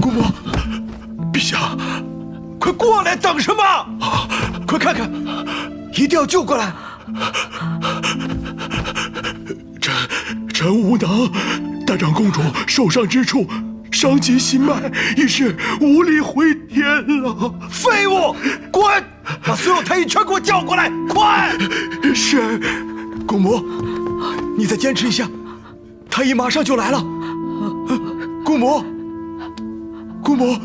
公母，陛下，快过来！等什么？快看看，一定要救过来！臣无能，大长公主受伤之处伤及心脉，已是无力回天了。废物，滚！把所有太医全给我叫过来，快！是。公母，你再坚持一下，太医马上就来了。公母，公母，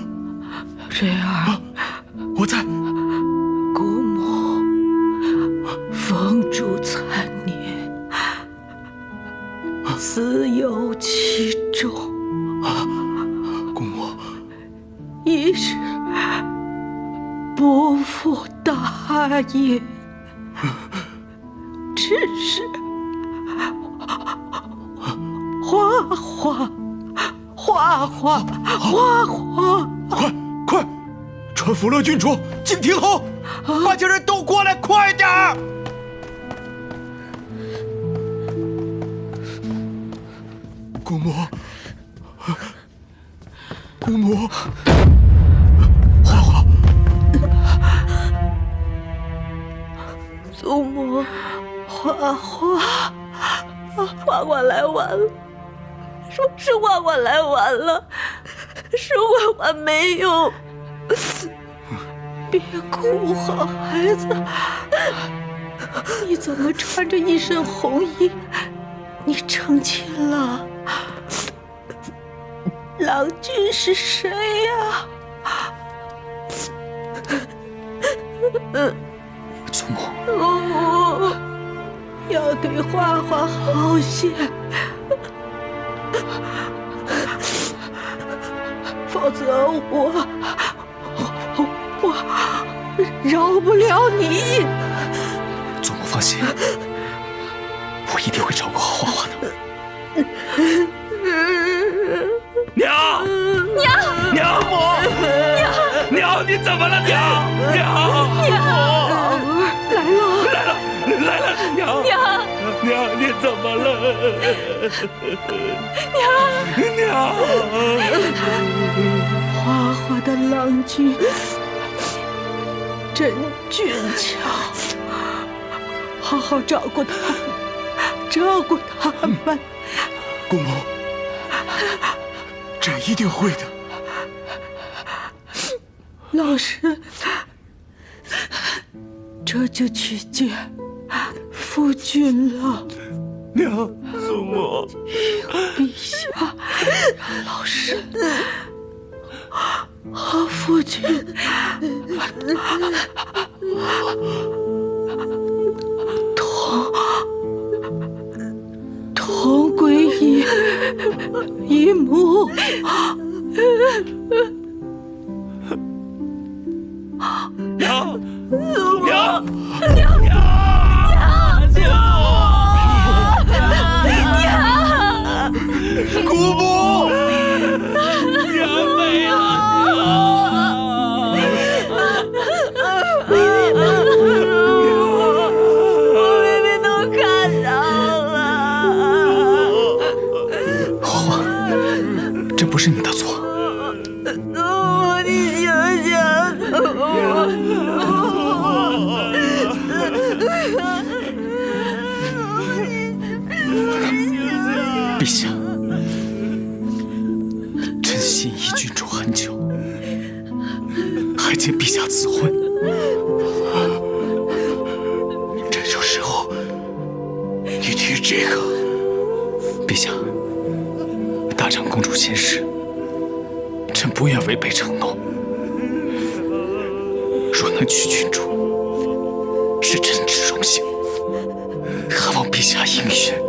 蕊儿，我在。姑母风烛残年，死有其中。公母，一是不负大业，只是花花，快！传福乐郡主敬亭侯，把家人都过来，快点儿！公母，公母，花花，祖母，花花来晚了，是花花来晚了，是花花没有。别哭，好孩子，你怎么穿着一身红衣？你成亲了？郎君是谁呀？祖母，祖母要对花花好些，否则我饶不了你。祖母放心，我一定会照顾好花花的。娘，娘，你怎么了？娘，来了，娘，你怎么了？娘，花花的郎君真俊俏，好好照顾他们。公母，朕一定会的。老身这就去见夫君了。娘，祖母，陛下，让老身和夫君同归一母。娘，姑母，娘没了，我妹妹都看到了。花花，这不是你的错。祖母，你醒醒！陛下，朕心仪郡主很久，还请陛下赐婚。这种时候，你提这个，陛下，大长公主先逝，朕不愿违背承诺。若能娶郡主，是朕之荣幸，还望陛下应允。